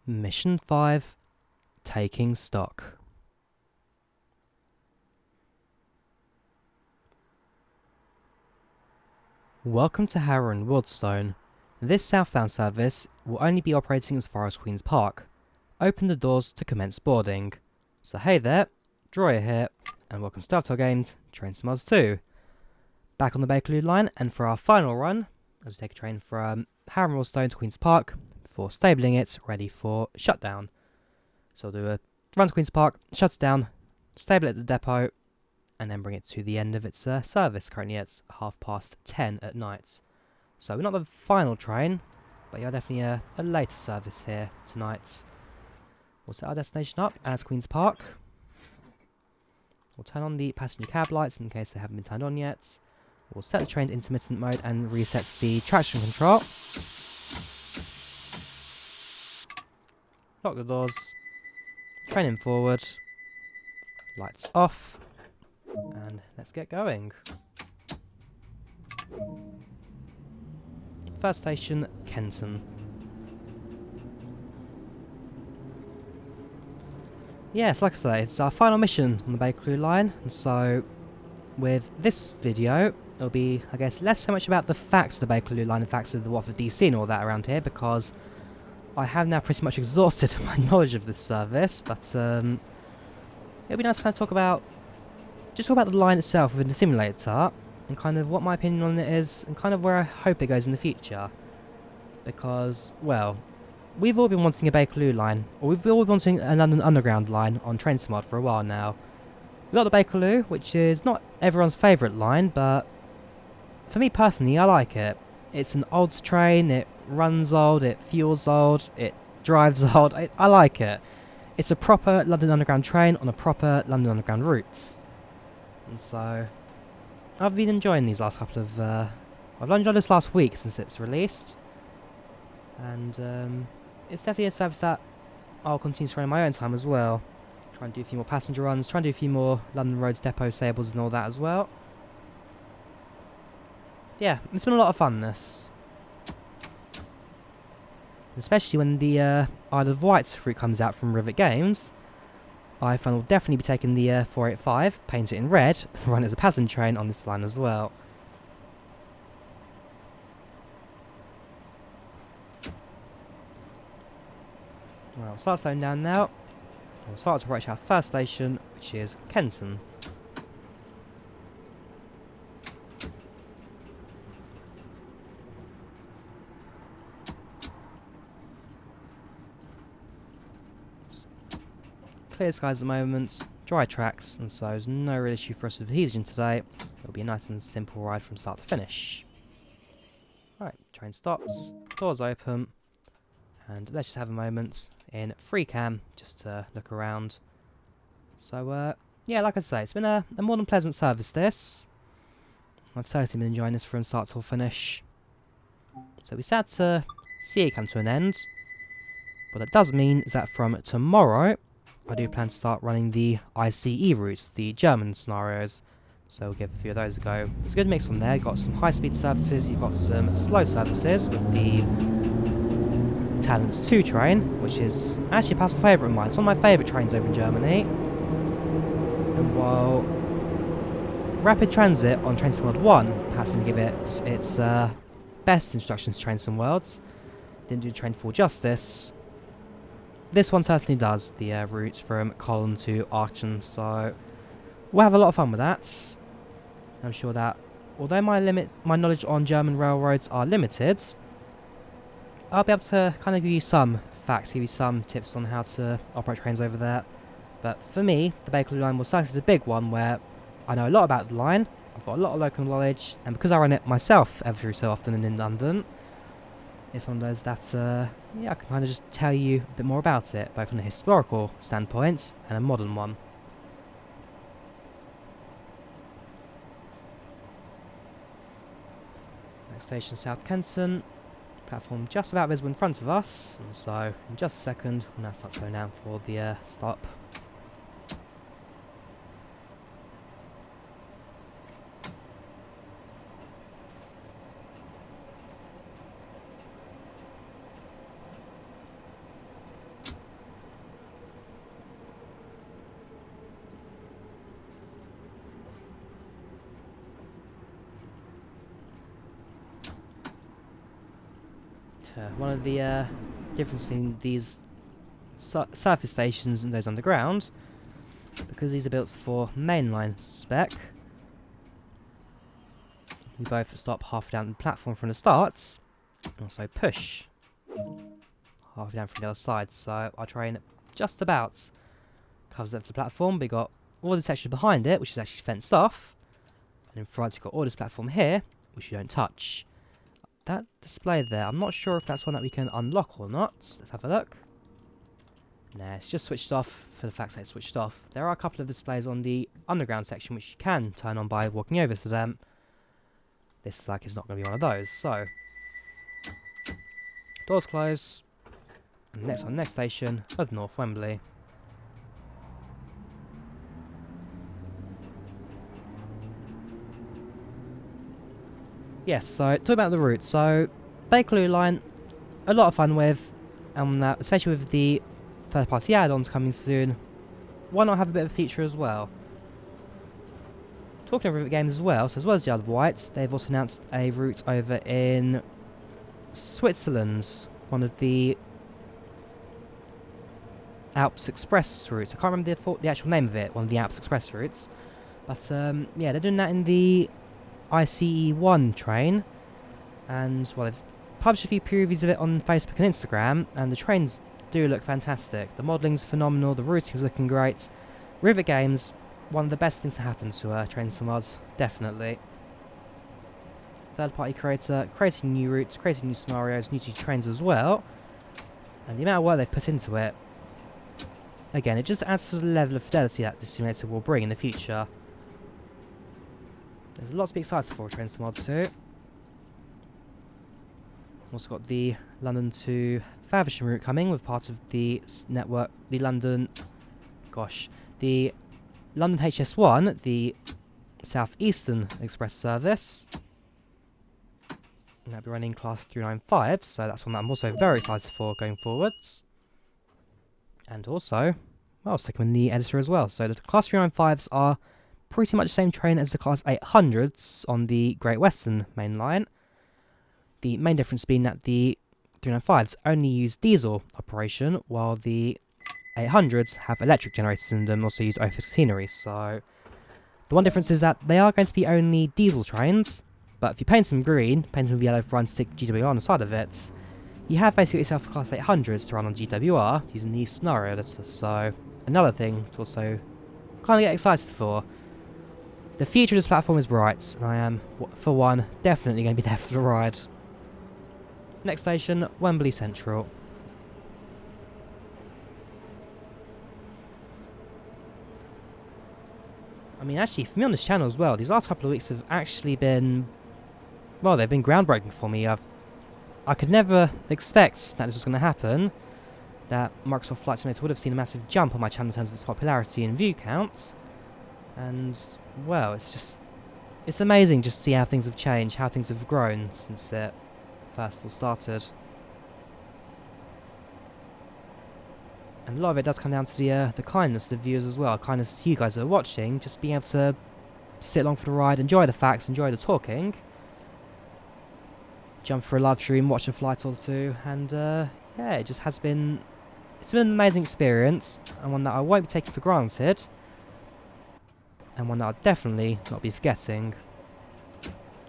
Mission 5, Taking Stock. Welcome to Harrow Wealdstone. This southbound service will only be operating as far as Queen's Park. Open the doors to commence boarding. So hey there, Drawyah here, and welcome to Startel Games, Train Sim Mods 2. Back on the Bakerloo Line, and for our final run, as we take a train from Harrow Wealdstone to Queen's Park, before stabling it, ready for shutdown. So we'll do a run to Queen's Park, shut it down, stable it at the depot, and then bring it to the end of its service. Currently it's 10:30 at night. So we're not the final train, but you're definitely a later service here tonight. We'll set our destination up as Queen's Park. We'll turn on the passenger cab lights in case they haven't been turned on yet. We'll set the train to intermittent mode and reset the traction control. Lock the doors. Train in forward. Lights off. And let's get going. First station, Kensington. Yes, like I say, it's our final mission on the Bakerloo Line, and so with this video, it'll be, I guess, less so much about the facts of the Bakerloo Line, the facts of the Watford DC and all that around here, because I have now pretty much exhausted my knowledge of this service, but it'll be nice to kind of talk about the line itself within the simulator, and kind of what my opinion on it is, and kind of where I hope it goes in the future. Because, well, we've all been wanting a Bakerloo line, or we've all been wanting a London Underground line on Train Sim Mod for a while now. We've got the Bakerloo, which is not everyone's favourite line, but for me personally, I like it. It's an old train, it runs old, it fuels old, it drives old, I like it. It's a proper London Underground train on a proper London Underground route. And so, I've been enjoying these last couple of, I've enjoyed this last week since it's released. And it's definitely a service that I'll continue to run in my own time as well. Try and do a few more passenger runs, try and do a few more London Roads depot stables and all that as well. Yeah, it's been a lot of fun, this. Especially when the Isle of Wight route comes out from Rivet Games. I find I'll definitely be taking the 485, paint it in red, and run it as a passenger train on this line as well. Well, I'll start slowing down now. We'll start to approach our first station, which is Kensington. Clear skies at the moment, dry tracks, and so there's no real issue for us with adhesion today. It'll be a nice and simple ride from start to finish. Right, train stops, doors open, and let's just have a moment in free cam just to look around. So, yeah, like I say, it's been a more than pleasant service, this. I've certainly been enjoying this from start till finish. So we sad to see it come to an end. What that does mean is that from tomorrow, I do plan to start running the ICE routes, the German scenarios. So we'll give a few of those a go. It's a good mix on there. You've got some high-speed services, you've got some slow services with the Talents 2 train, which is actually a personal favourite of mine. It's one of my favourite trains over in Germany. And while Rapid Transit on Train Sim World 1 perhaps didn't give it its best introduction to Train Sim Worlds, didn't do Train full justice, this one certainly does, the route from Cologne to Aachen, so we'll have a lot of fun with that. I'm sure that, although my knowledge on German railroads are limited, I'll be able to kind of give you some facts, give you some tips on how to operate trains over there. But for me, the Bakerloo Line was certainly the big one where I know a lot about the line, I've got a lot of local knowledge, and because I run it myself every so often and in London, it's one of those that, yeah, I can kind of just tell you a bit more about it, both from a historical standpoint and a modern one. Next station, South Kensington. Platform just about visible in front of us, and so in just a second we'll now start slowing down for the stop. One of the differences in these surface stations and those underground, because these are built for mainline spec, we both stop half down the platform from the start, and also push half down from the other side. So our train just about covers the platform. We got all the section behind it, which is actually fenced off, and in front we've got all this platform here, which you don't touch. That display there, I'm not sure if that's one that we can unlock or not. Let's have a look. Nah, it's just switched off for the fact that it's switched off. There are a couple of displays on the underground section which you can turn on by walking over to them. This is like it's not going to be one of those, so doors close. And next station of North Wembley. Yes, so talk about the route. So Bakerloo Line, a lot of fun with, especially with the third-party add-ons coming soon. Why not have a bit of a feature as well? Talking of route games as well, so as well as the Isle of Wight, they've also announced a route over in Switzerland, one of the Alps Express routes. I can't remember the actual name of it, one of the Alps Express routes. But yeah, they're doing that in the ICE1 train, and well, they've published a few previews of it on Facebook and Instagram, and the trains do look fantastic. The modelling's phenomenal, the routing's looking great. Rivet Games, one of the best things to happen to Train Sim Mod, definitely. Third party creator, creating new routes, creating new scenarios, new trains as well, and the amount of work they've put into it, again, it just adds to the level of fidelity that the simulator will bring in the future. There's a lot to be excited for Train Sim Mod 2. Also got the London to Faversham route coming with part of the network, the London HS1, the South Eastern Express service. And that'll be running class 395, so that's one that I'm also very excited for going forwards. And also, well, stick them in the editor as well. So the class 395s are pretty much the same train as the class 800s on the Great Western main line. The main difference being that the 395s only use diesel operation, while the 800s have electric generators in them, also use overhead catenary. So the one difference is that they are going to be only diesel trains, but if you paint them green, paint them with yellow front, stick GWR on the side of it, you have basically yourself class 800s to run on GWR using the scenario editor. So another thing to also kind of get excited for. The future of this platform is bright, and I am, for one, definitely going to be there for the ride. Next station, Wembley Central. I mean, actually, for me on this channel as well, these last couple of weeks have actually been, well, they've been groundbreaking for me. I could never expect that this was going to happen, that Microsoft Flight Simulator would have seen a massive jump on my channel in terms of its popularity and view counts. And, well, it's amazing just to see how things have changed, how things have grown since it first all started. And a lot of it does come down to the kindness of the viewers as well, kindness to you guys that are watching, just being able to sit along for the ride, enjoy the facts, enjoy the talking, jump for a live stream, watch a flight or two, and yeah, it's been an amazing experience, and one that I won't be taking for granted, and one that I'll definitely not be forgetting.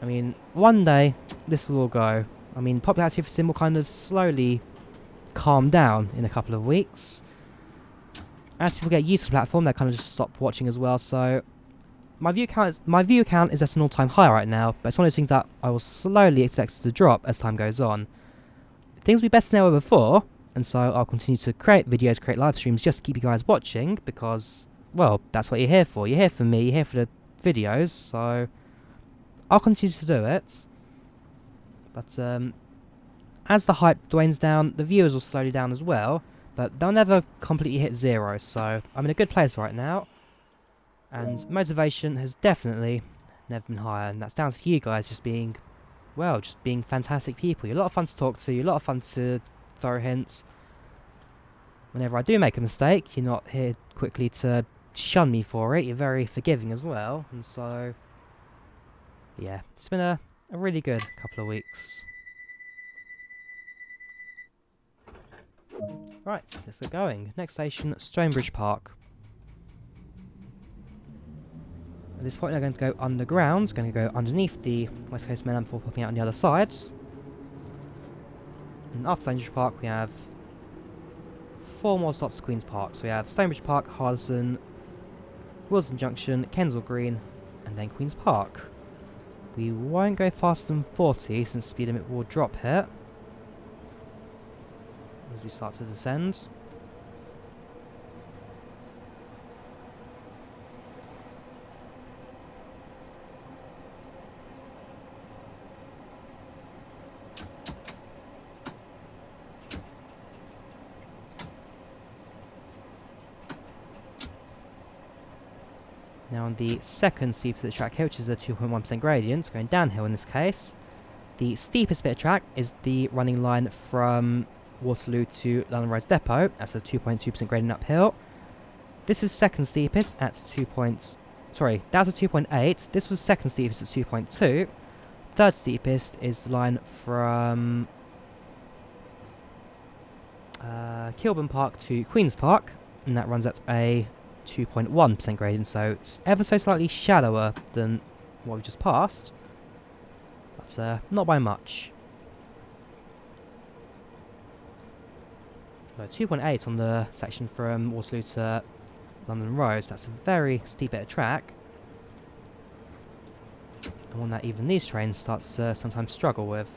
I mean, one day this will all go. I mean, popularity of Sim will kind of slowly calm down in a couple of weeks. As people get used to the platform, they kind of just stop watching as well. So my view count is at an all-time high right now, but it's one of those things that I will slowly expect to drop as time goes on. Things will be better than ever before, and so I'll continue to create videos, create live streams, just to keep you guys watching, because, well, that's what you're here for. You're here for me, you're here for the videos, so I'll continue to do it. But as the hype wanes down, the viewers will slowly down as well, but they'll never completely hit zero, so I'm in a good place right now. And motivation has definitely never been higher, and that's down to you guys just being, well, just being fantastic people. You're a lot of fun to talk to, you're a lot of fun to throw hints. Whenever I do make a mistake, you're not here quickly to shun me for it, you're very forgiving as well, and so, yeah, it's been a really good couple of weeks. Right, let's get going. Next station, Stonebridge Park. At this point, they're going to go underground, going to go underneath the West Coast Mainland before popping out on the other side. And after Stonebridge Park, we have 4 more stops to Queen's Park. So we have Stonebridge Park, Harlesden, Wealdstone Junction, Kensal Green, and then Queen's Park. We won't go faster than 40 since speed limit will drop here as we start to descend. Now on the second steep bit of track here, which is a 2.1% gradient, going downhill in this case, the steepest bit of track is the running line from Waterloo to London Roads Depot. That's a 2.2% gradient uphill. This is second steepest at that's a 2.8. This was second steepest at 2.2. Third steepest is the line from Kilburn Park to Queen's Park, and that runs at a 2.1% gradient, so it's ever so slightly shallower than what we just passed, but not by much. So 2.8 on the section from Waterloo to London Roads. That's a very steep bit of track, and one that even these trains starts to sometimes struggle with.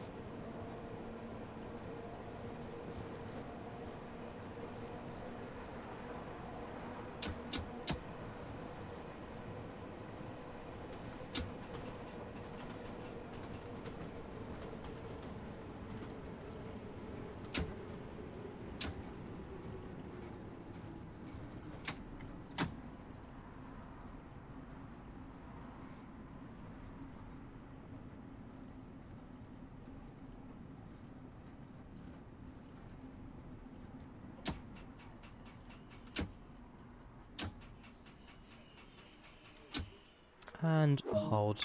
And hold.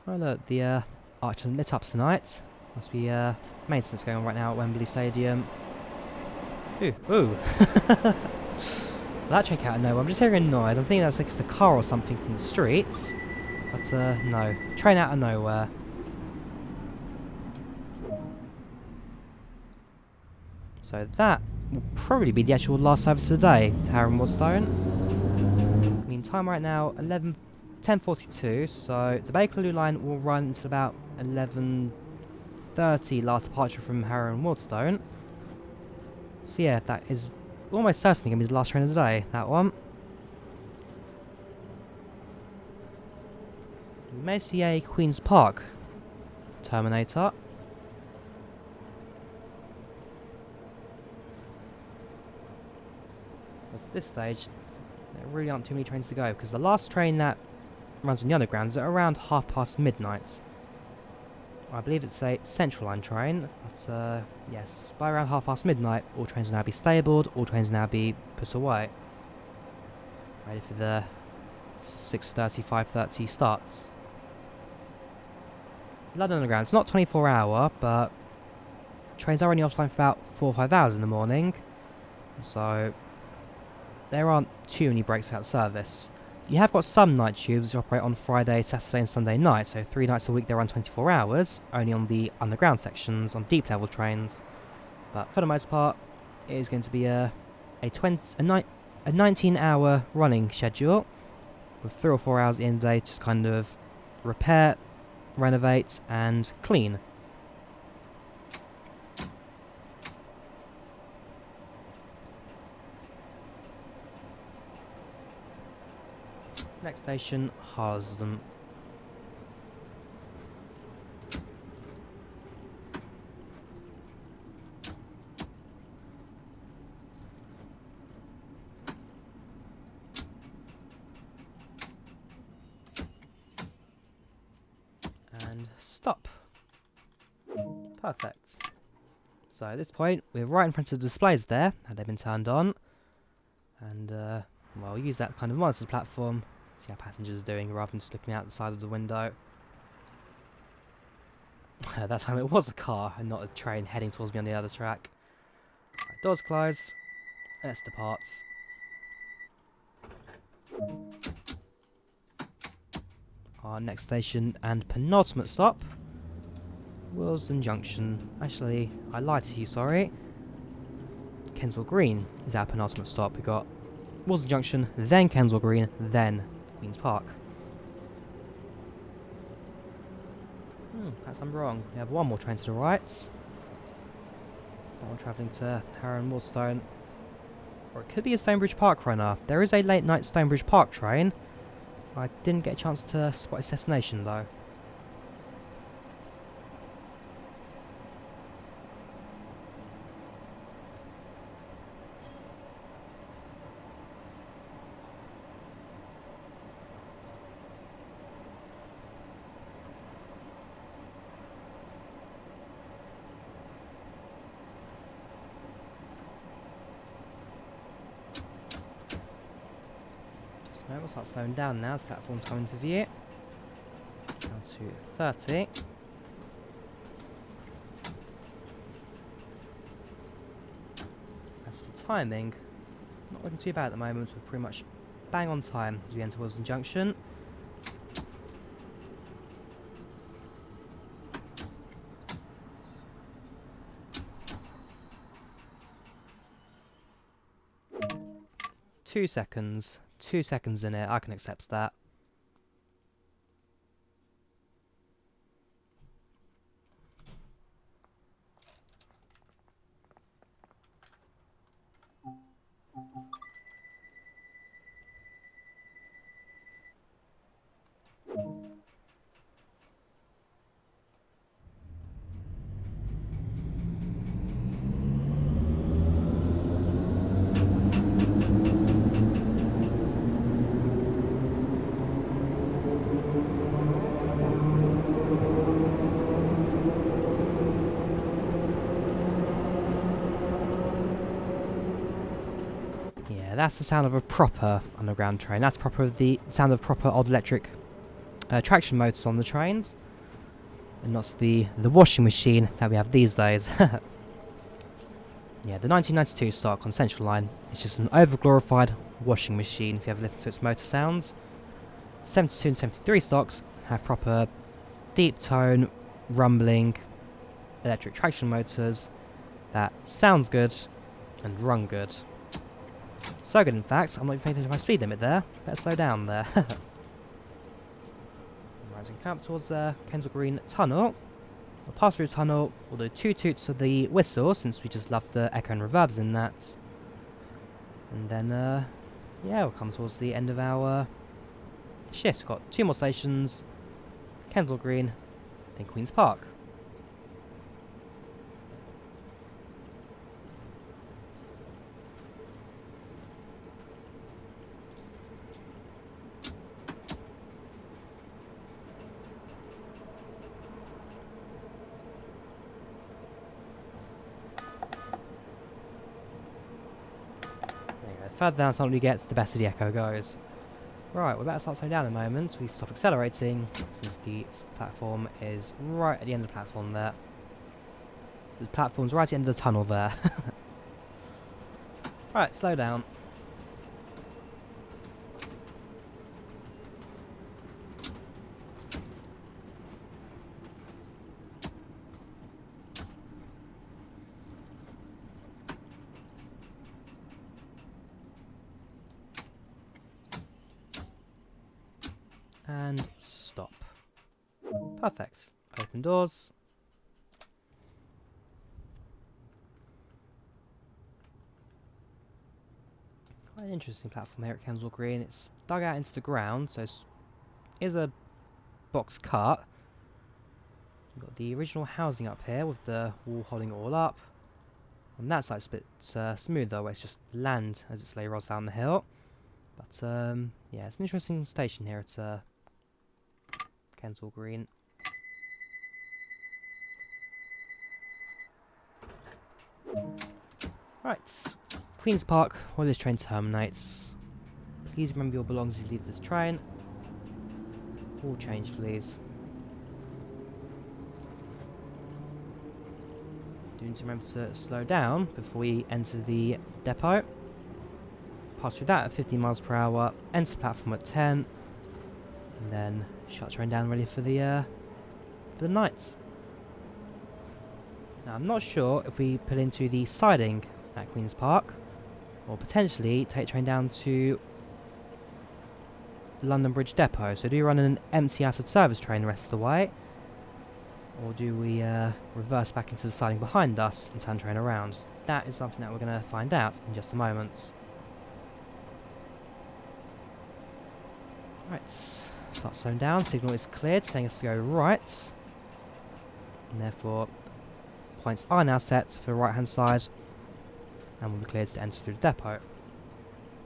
Oh look, the arch isn't lit up tonight. Must be maintenance going on right now at Wembley Stadium. Ooh, ooh. That check out of nowhere. I'm just hearing a noise. I'm thinking that's like it's a car or something from the streets. But no. Train out of nowhere. So that will probably be the actual last service of the day to Harrow Wealdstone. I mean, time right now 10:42, so the Bakerloo Line will run until about 11:30 last departure from Harrow Wealdstone. So yeah, that is almost certainly going to be the last train of the day, that one. We may see a Queen's Park Terminator. At this stage, there really aren't too many trains to go, because the last train that runs on the underground is at around midnight. I believe it's a Central Line train, but yes, by around midnight, all trains will now be stabled, all trains will now be put away. Ready for the 6:30, 5:30 starts. London Underground, it's not 24-hour, but trains are only offline for about 4 or 5 hours in the morning, so there aren't too many breaks without service. You have got some night tubes which operate on Friday, Saturday and Sunday night, so 3 nights a week they run 24 hours, only on the underground sections, on deep level trains. But for the most part, it is going to be a 19-hour running schedule, with 3 or 4 hours at the end of the day, just kind of repair, renovate and clean. Next station, Harlesden. And stop. Perfect. So at this point, we're right in front of the displays there, had they been turned on. And, well, we'll use that kind of monitor platform. See how passengers are doing rather than just looking out the side of the window. That time it was a car and not a train heading towards me on the other track. Right, doors closed. Let's depart. Our next station and penultimate stop, Wealdstone Junction. Actually, I lied to you, sorry. Kensal Green is our penultimate stop. We got Wealdstone Junction, then Kensal Green, then Queen's Park. Perhaps I'm wrong. We have one more train to the right. That one travelling to Harrow Wealdstone. Or it could be a Stonebridge Park runner. There is a late night Stonebridge Park train. I didn't get a chance to spot its destination though. We'll start slowing down now as platforms come into view. Down to 30. As for timing, not looking too bad at the moment. We're pretty much bang on time as we enter Wealdstone Junction. Two seconds. 2 seconds in it, I can accept that. That's the sound of a proper underground train. That's the sound of proper old electric traction motors on the trains, and not the washing machine that we have these days. Yeah, the 1992 stock on Central Line is just an over-glorified washing machine if you ever listen to its motor sounds. 72 and 73 stocks have proper deep tone, rumbling electric traction motors that sounds good and run good. So good, in fact, I'm not even paying attention to my speed limit there. Better slow down there. Rising up towards Kensal Green Tunnel. We'll pass through the tunnel, we'll do 2 toots of the whistle, since we just love the echo and reverbs in that. And then, yeah, we'll come towards the end of our shift. We've got 2 more stations, Kensal Green, then Queen's Park. Further down tunnel we get, the better the echo goes. Right, we're about to start slowing down in a moment. We stop accelerating since the platform is right at the end of the platform there. The platform's right at the end of the tunnel there. Right, slow down. And stop. Perfect. Open doors. Quite an interesting platform here at Kensal Green. It's dug out into the ground, so it is a box cut. We've got the original housing up here with the wall holding it all up. On that side it's a bit smooth though, where it's just land as it slowly rolls down the hill. But yeah, it's an interesting station here at Kensal Green. Right, Queen's Park, where this train terminates. Please remember your belongings as you leave this train. All change, please. Do need to remember to slow down before we enter the depot. Pass through that at 15 miles per hour, enter the platform at 10, and then shut the train down ready for the night. Now I'm not sure if we pull into the siding at Queen's Park, or potentially take the train down to London Bridge Depot. So do we run an empty out of service train the rest of the way, or do we reverse back into the siding behind us and turn the train around? That is something that we're going to find out in just a moment. Right, start slowing down. Signal is cleared, telling us to go right. And therefore, points are now set for the right hand side and will be cleared to enter through the depot.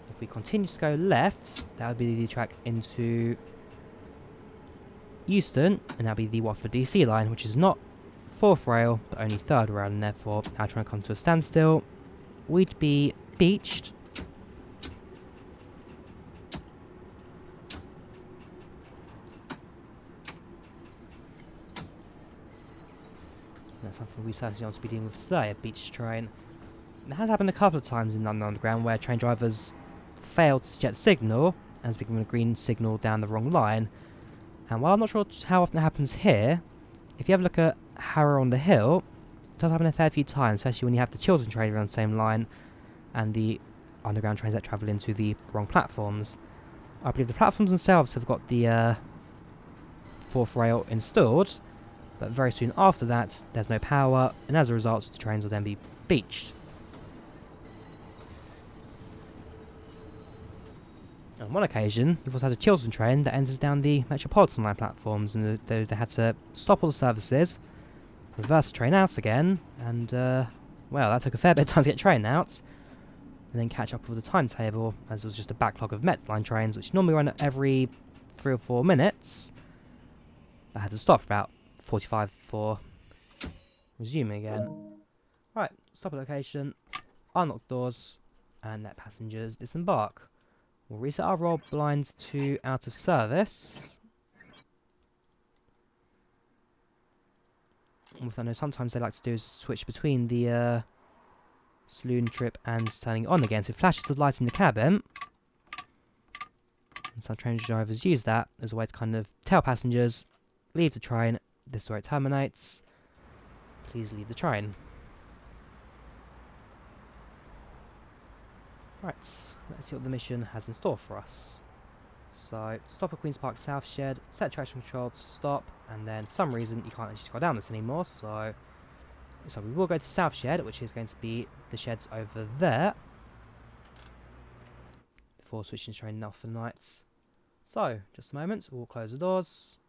If we continue to go left, that would be the track into Euston, and that would be the Watford DC line, which is not 4th rail, but only 3rd rail, and therefore, our train come to a standstill. We'd be beached. That's something we certainly want to be dealing with today, a beach train. It has happened a couple of times in London Underground where train drivers failed to get the signal and has become a green signal down the wrong line. And while I'm not sure how often it happens here, if you have a look at Harrow on the Hill, it does happen a fair few times, especially when you have the Chiltern train around the same line and the underground trains that travel into the wrong platforms. I believe the platforms themselves have got the 4th rail installed, but very soon after that, there's no power, and as a result, the trains will then be beached. On one occasion, we've also had a Chiltern train that enters down the Metropolitan line platforms, and they had to stop all the services, reverse the train out again, and, well, that took a fair bit of time to get the train out, and then catch up with the timetable, as it was just a backlog of Met line trains, which normally run every 3 or 4 minutes. I had to stop for about 45 before resuming again. Right, stop at location, unlock doors, and let passengers disembark. We'll reset our roll blinds to out of service. What I know sometimes they like to do is switch between the saloon trip and turning it on again. So it flashes the light in the cabin. And some train drivers use that as a way to kind of tell passengers, leave the train, this is where it terminates, please leave the train. Right, let's see what the mission has in store for us. So, stop at Queen's Park South Shed, set traction control to stop, and then for some reason you can't actually go down this anymore, so we will go to South Shed, which is going to be the sheds over there, before switching train off for the night. So, just a moment, we'll close the doors.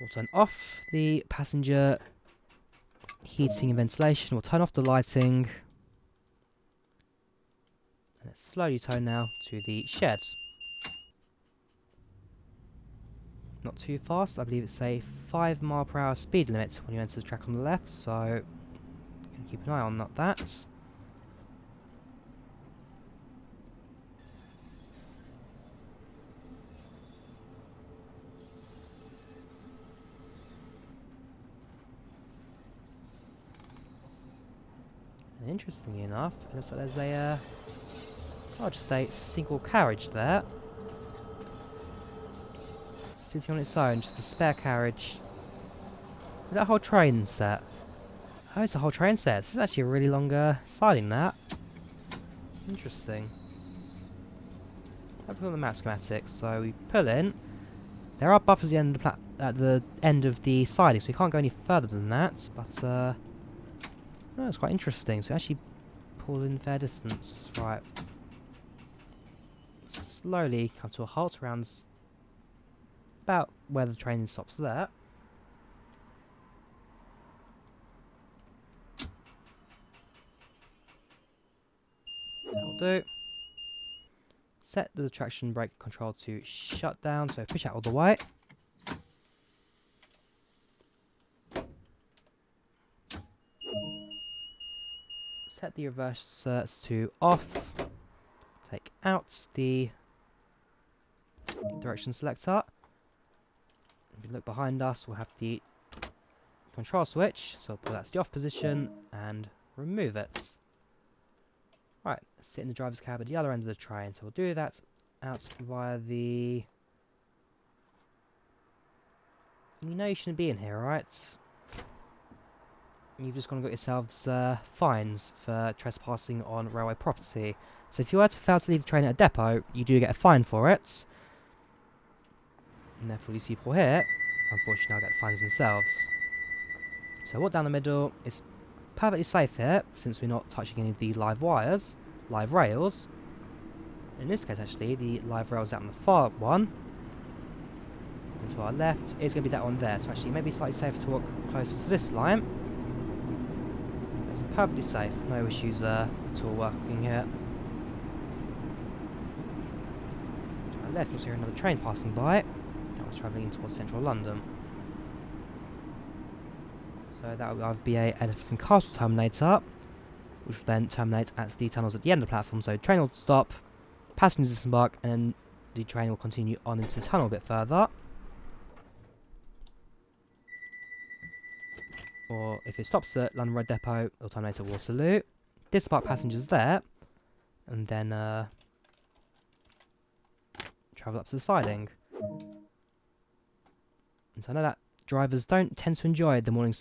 We'll turn off the passenger heating and ventilation. We'll turn off the lighting. And let's slowly turn now to the shed. Not too fast. I believe it's a 5 mile per hour speed limit when you enter the track on the left. So keep an eye on that. And interestingly enough, it looks like there's a just a single carriage there. Sitting on its own, just a spare carriage. Is that a whole train set? Oh, it's a whole train set. This is actually a really long sliding that. Interesting. Have a look at the map schematics. So we pull in. There are buffers at the end of the siding, so we can't go any further than that. But no, it's quite interesting. So we actually pull in fair distance. Right. Slowly come to a halt around about where the train stops there. That'll do. Set the traction brake control to shut down, so push out all the way. Set the reversers to off. Take out the direction selector. If you look behind us, we'll have the control switch, so I'll put that to the off position and remove it. Right, sit in the driver's cab at the other end of the train, so we'll do that out via the... You know you shouldn't be in here, right? You've just gone and got yourselves fines for trespassing on railway property. So if you were to fail to leave the train at a depot, you do get a fine for it. And therefore these people here, unfortunately, now get the fines themselves. So walk down the middle. It's perfectly safe here, since we're not touching any of the live wires, live rails. In this case, actually, the live rails out on the far one. And to our left is going to be that one there. So actually, maybe slightly safer to walk closer to this line. It's perfectly safe. No issues at all working here. To our left, you'll see another train passing by. That was travelling towards central London. So that will either be a Elephant Castle terminator, which will then terminate at the tunnels at the end of the platform. So train will stop, passengers disembark, and then the train will continue on into the tunnel a bit further. Or if it stops at London Road Depot, it'll terminate at Waterloo. Disembark passengers there, and then travel up to the siding. And so I know that drivers don't tend to enjoy the morning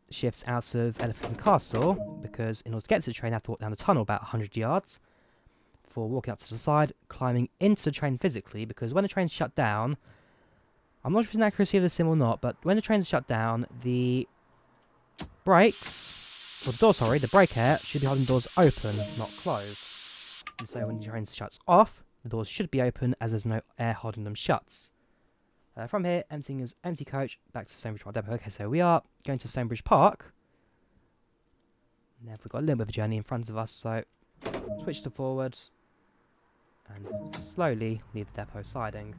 shifts out of Elephant and Castle, because in order to get to the train, they have to walk down the tunnel about 100 yards before walking up to the side, climbing into the train physically, because when the train's shut down, I'm not sure if it's an accuracy of the sim or not, but when the train's shut down, the brakes, or the door, sorry, the brake air should be holding the doors open, not closed. And so when the train shuts off, the doors should be open as there's no air holding them shut. From here, emptying his empty coach back to Stonebridge Park Depot. Okay, so we are going to Stonebridge Park. Now we've got a little bit of a journey in front of us, so switch to forward and slowly leave the depot siding.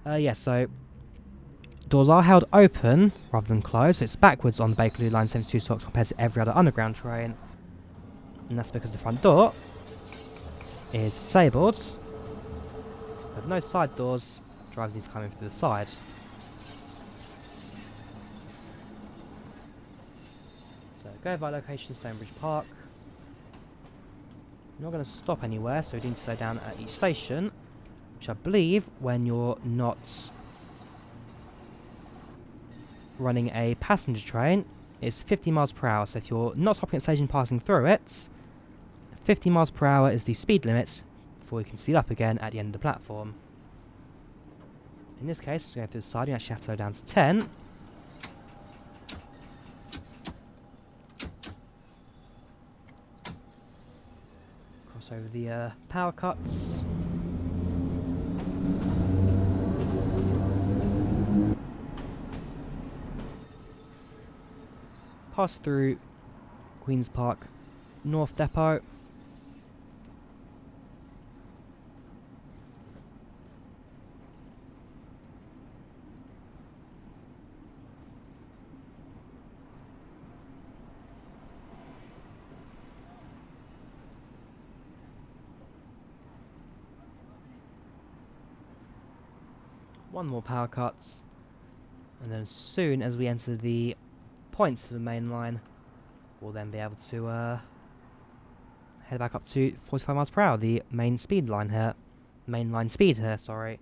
Yeah, so doors are held open rather than closed, so it's backwards on the Bakerloo Line 72 stocks compared to every other underground train. And that's because the front door is disabled. With no side doors, drivers need to come in through the side. So go via location Stonebridge Park. You're not going to stop anywhere, so you need to slow down at each station, which I believe when you're not running a passenger train is 50 miles per hour. So if you're not stopping at station passing through it, 50 miles per hour is the speed limit before you can speed up again at the end of the platform. In this case, we're going through the side, you actually have to slow down to 10. Cross over the power cuts. Pass through Queen's Park North Depot. One more power cuts, and then as soon as we enter the points for the main line, we'll then be able to head back up to 45 miles per hour, the main speed line here, main line speed here, sorry.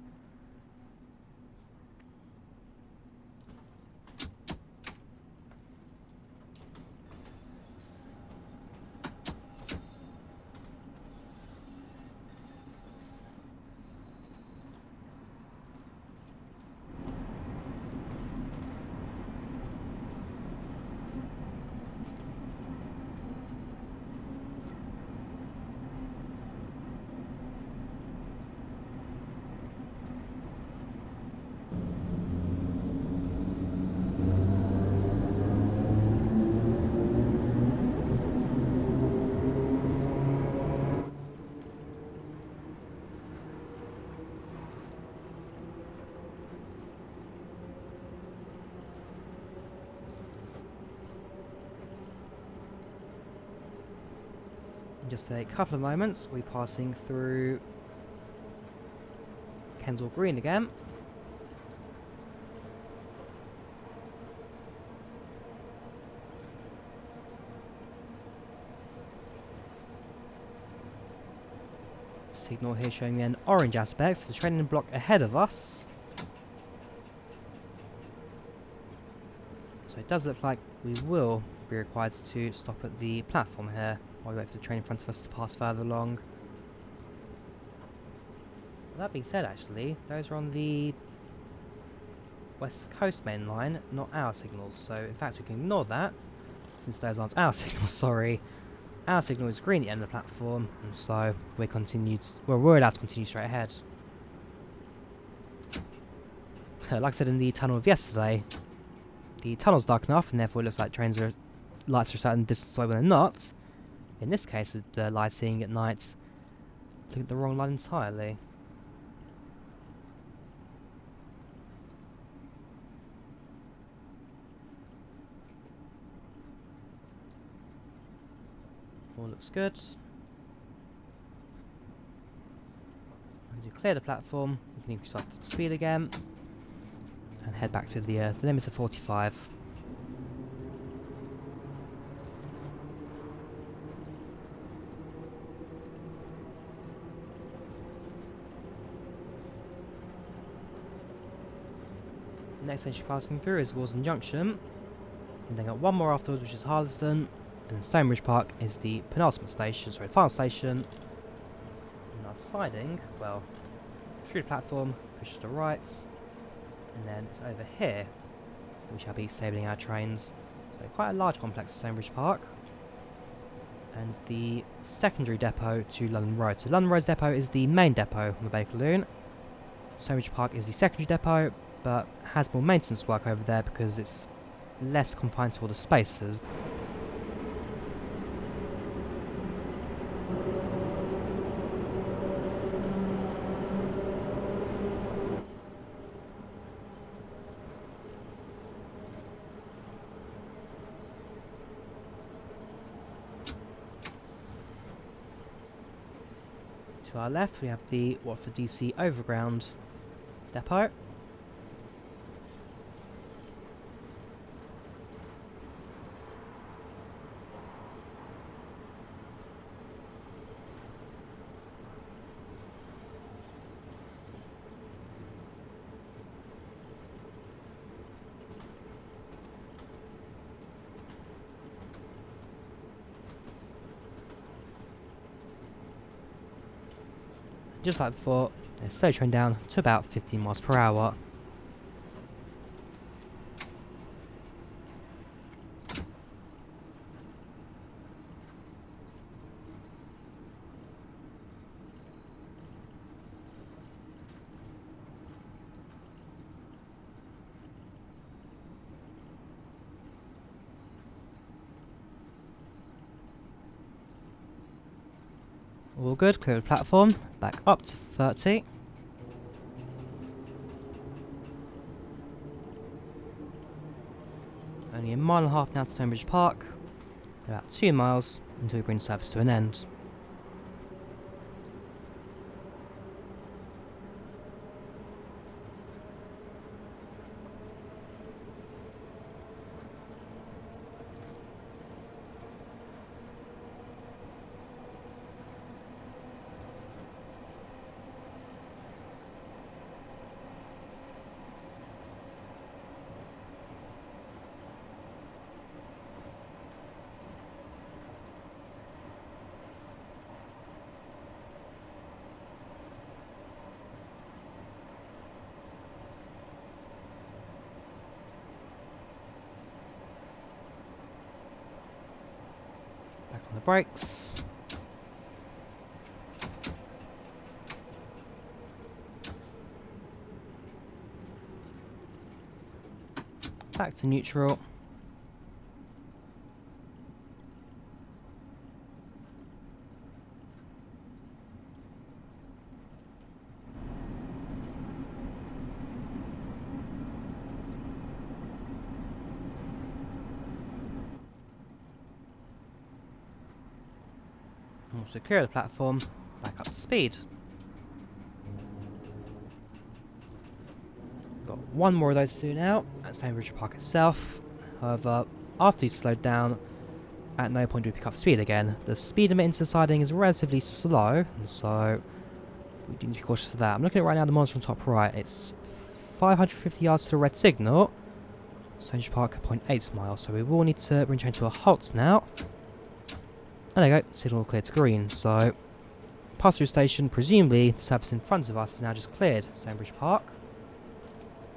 In just a couple of moments, we'll be passing through Kensal Green again. signal here showing me an orange aspect, so the training block ahead of us. So it does look like we will be required to stop at the platform here while we wait for the train in front of us to pass further along. That being said, actually, those are on the West Coast main line, not our signals, so in fact we can ignore that, since those aren't our signals, sorry. Our signal is green at the end of the platform, and so we're allowed to continue straight ahead. Like I said in the tunnel of yesterday, the tunnel's dark enough, and therefore it looks like lights are a certain distance away when they're not. In this case, with the lighting at night, looking at the wrong line entirely. All looks good. As you clear the platform, you can increase our speed again and head back to the limit of 45. The next station passing through is Wealdstone Junction, and then got one more afterwards, which is Harrow, and then Stonebridge Park is the penultimate station, sorry, the final station. And our siding, well, through the platform, push to the right, and then it's over here we shall be stabling our trains. So quite a large complex at Stonebridge Park, and the secondary depot to London Road. So London Road's depot is the main depot on the Bakerloo. Stonebridge Park is the secondary depot, but has more maintenance work over there because it's less confined to all the spaces. To our left we have the Watford DC Overground depot. Just like before, slow train down to about 15 miles per hour. All good, clear the platform, back up to 30. Only a mile and a half now to Stonebridge Park, about 2 miles until we bring service to an end. On the brakes. Back to neutral. Once we clear the platform, back up to speed. Got one more of those to do now at Stonebridge Park itself. However, after you've slowed down, at no point do we pick up speed again. The speed limit into the siding is relatively slow, and so We do need to be cautious of that. I'm looking at right now the monitor on top right. It's 550 yards to the red signal. Stonebridge Park, 0.8 miles. So we will need to bring train to a halt now. And there you go. Signal cleared to green. So pass through station. Presumably the surface in front of us is now just cleared. Stonebridge Park.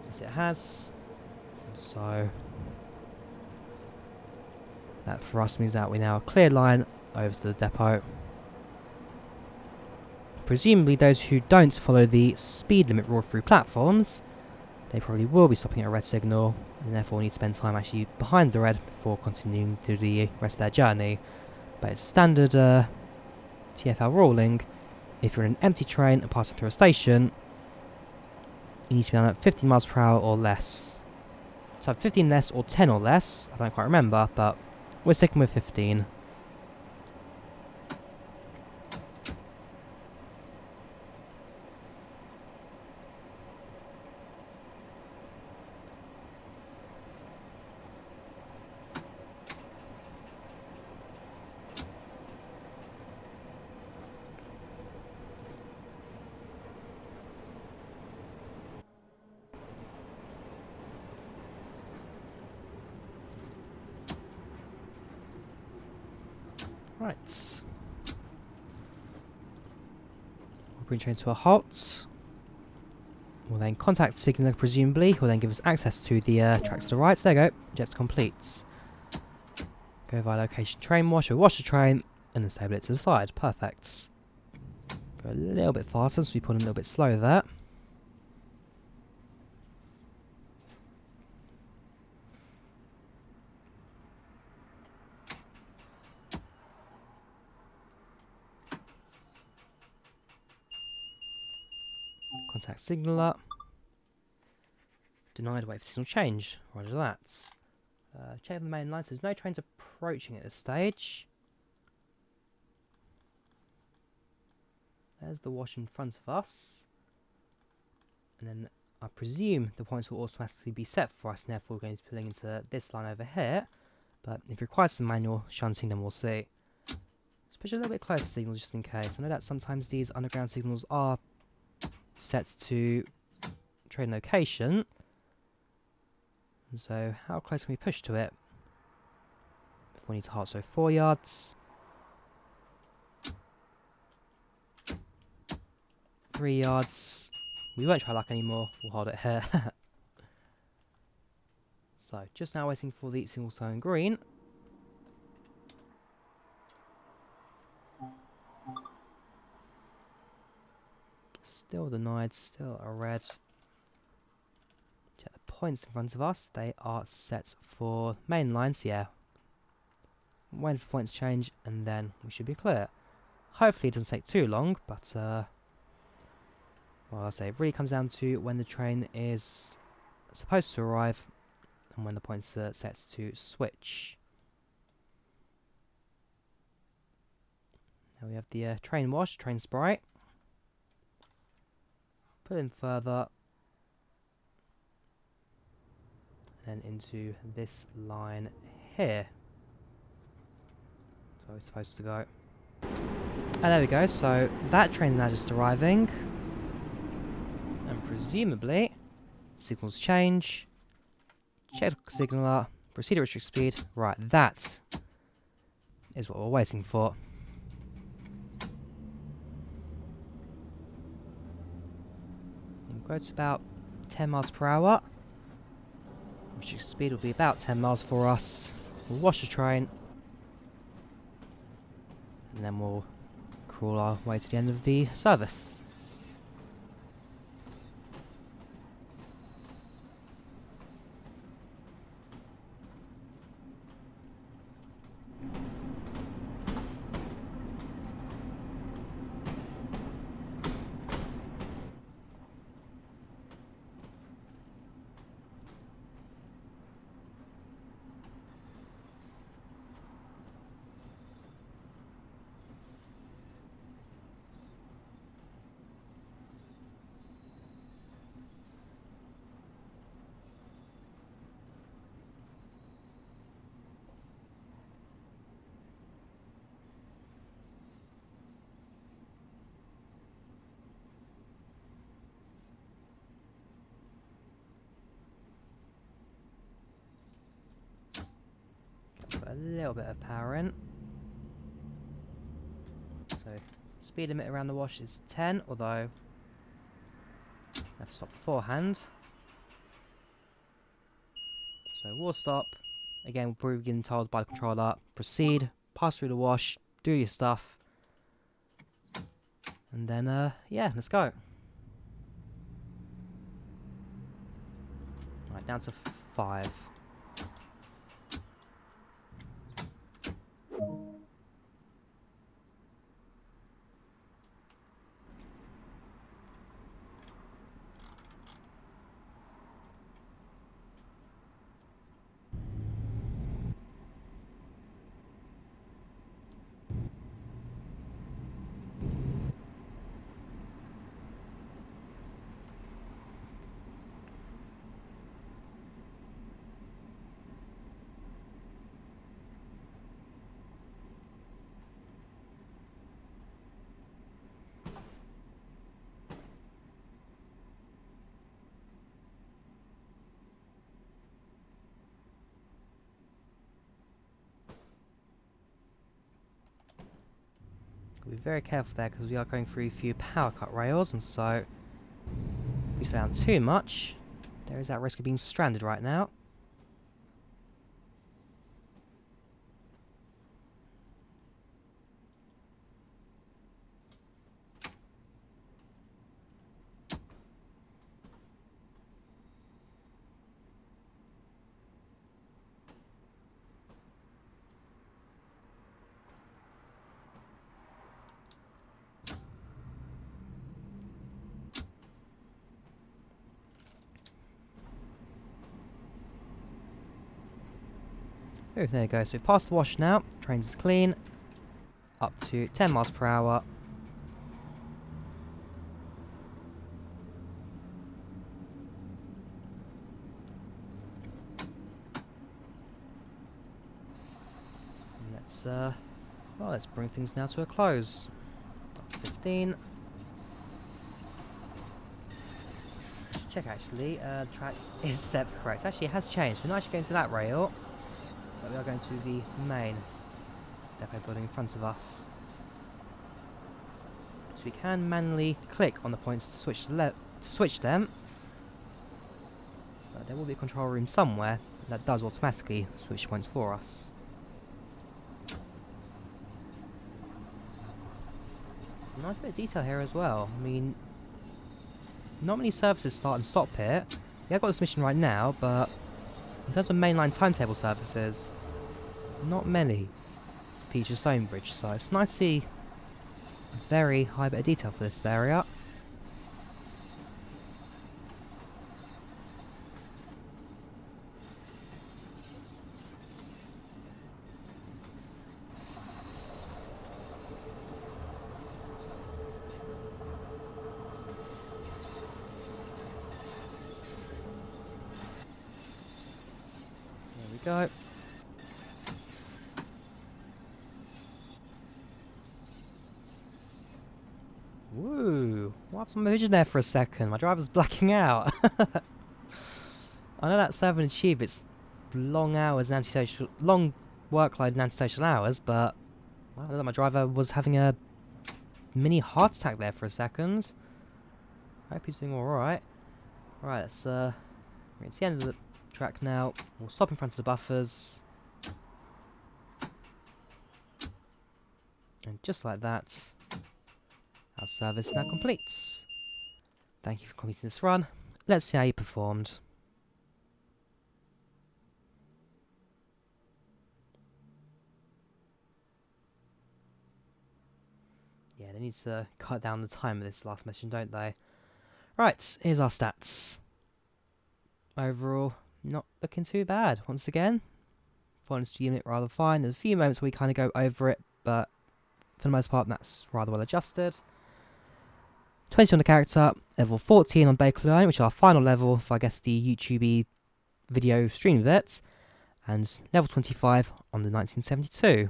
Yes, it has. So that for us means that we now have a clear line over to the depot. Presumably those who don't follow the speed limit rule through platforms, they probably will be stopping at a red signal and therefore need to spend time actually behind the red before continuing through the rest of their journey. But it's standard TfL ruling. If you're in an empty train and passing through a station, you need to be on at 15 miles per hour or less. So 15 less or 10 or less, I don't quite remember, but we're sticking with 15. Right. We'll bring train to a halt. We'll then contact signaller presumably, who will then give us access to the tracks to the right. There you go. Objective completes. Go via location train wash, or wash the train, and then stable it to the side. Perfect. Go a little bit faster, so we put in a little bit slow there. Contact signaller. Denied, wait for signal change. Roger that. Check the main line. So there's no trains approaching at this stage. There's the wash in front of us. And then I presume the points will automatically be set for us, and therefore we're going to be pulling into this line over here. But if it requires some manual shunting, then we'll see. Let's push a little bit closer to signals just in case. I know that sometimes these underground signals are set to train location. And so how close can we push to it? Before we need to halt, so 4 yards. 3 yards. We won't try luck anymore, we'll hold it here. So, just now waiting for the signal to turn green. Still denied, still a red. Check the points in front of us, they are set for main lines, yeah. Waiting for points to change, and then we should be clear. Hopefully it doesn't take too long, but well, I'll say it really comes down to when the train is supposed to arrive and when the points are set to switch. Now we have the train wash, train sprite. Put in further. And then into this line here. So we're supposed to go. And there we go, so that train's now just arriving. And presumably, signals change. Check the signaller, proceed at restrict speed. Right, that is what we're waiting for. We'll go to about 10 miles per hour. Restrict speed will be about 10 miles for us. We'll wash the train. And then we'll crawl our way to the end of the service. a little bit of power in. So speed limit around the wash is 10, although I have to stop beforehand. So wall stop. Again, we're probably getting told by the controller, proceed, pass through the wash, do your stuff. And then, yeah, let's go. Right, down to 5. Be very careful there because we are going through a few power cut rails, and so if we slow down too much, there is that risk of being stranded right now. Oh, there you go. So we've passed the wash now. Trains is clean. Up to 10 miles per hour. And let's bring things now to a close. That's 15. Let's check actually. The track is set for correct. Actually, it has changed. We're not actually going to that rail. But we are going to the main depot building in front of us. So we can manually click on the points to switch them. But there will be a control room somewhere that does automatically switch points for us. There's a nice bit of detail here as well. I mean, not many services start and stop here. Yeah, I've got this mission right now, but in terms of mainline timetable services, not many feature Stonebridge, so it's nice to see a very high bit of detail for this area. There we go. Woo! What happened to my vision there for a second? My driver's blacking out. I know that 7 achieved its long hours and long workload and antisocial hours, but well, I know that my driver was having a mini heart attack there for a second. I hope he's doing alright. Right, it's the end of the track now. We'll stop in front of the buffers. And just like that, our service now completes. Thank you for completing this run. Let's see how you performed. Yeah, they need to cut down the time of this last mission, don't they? Right, here's our stats. Overall, not looking too bad. Once again, performance to unit rather fine. There's a few moments where we kind of go over it, but for the most part, that's rather well adjusted. 20 on the character, level 14 on Bakerloo Line, which is our final level for, I guess, the YouTube video stream bits, and level 25 on the 1972.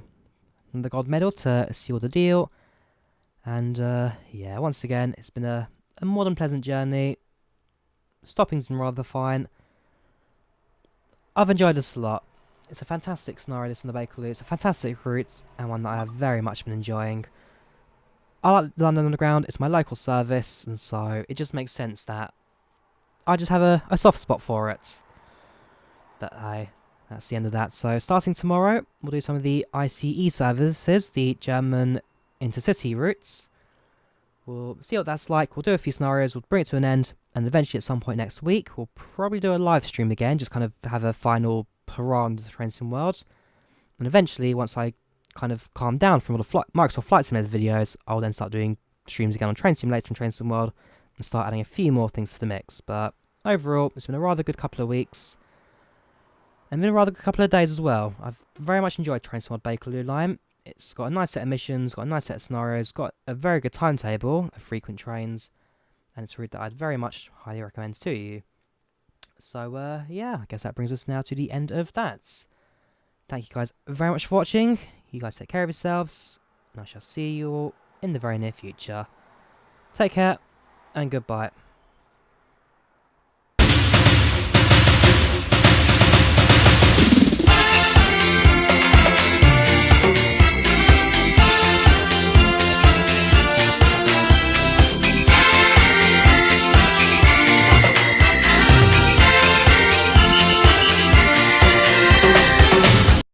And the gold medal to seal the deal. And yeah, once again, it's been a more than pleasant journey. Stopping's been rather fine. I've enjoyed this a lot. It's a fantastic scenario, this on the Bakerloo. It's a fantastic route, and one that I have very much been enjoying. I like London Underground, it's my local service, and so it just makes sense that I just have a soft spot for it. But that's the end of that. So starting tomorrow, we'll do some of the ICE services, the German intercity routes. We'll see what that's like, we'll do a few scenarios, we'll bring it to an end, and eventually at some point next week, we'll probably do a live stream again, just kind of have a final hurrah on the Train Sim world. And eventually, once I kind of calm down from all the Microsoft Flight Simulator videos, I'll then start doing streams again on Train Simulator and Train Sim World, and start adding a few more things to the mix. But overall, it's been a rather good couple of weeks, and been a rather good couple of days as well. I've very much enjoyed Train Sim World Bakerloo Line. It's got a nice set of missions, got a nice set of scenarios, got a very good timetable of frequent trains, and it's a route that I'd very much highly recommend to you. So, yeah, I guess that brings us now to the end of that. Thank you guys very much for watching. You guys take care of yourselves, and I shall see you all in the very near future. Take care, and goodbye.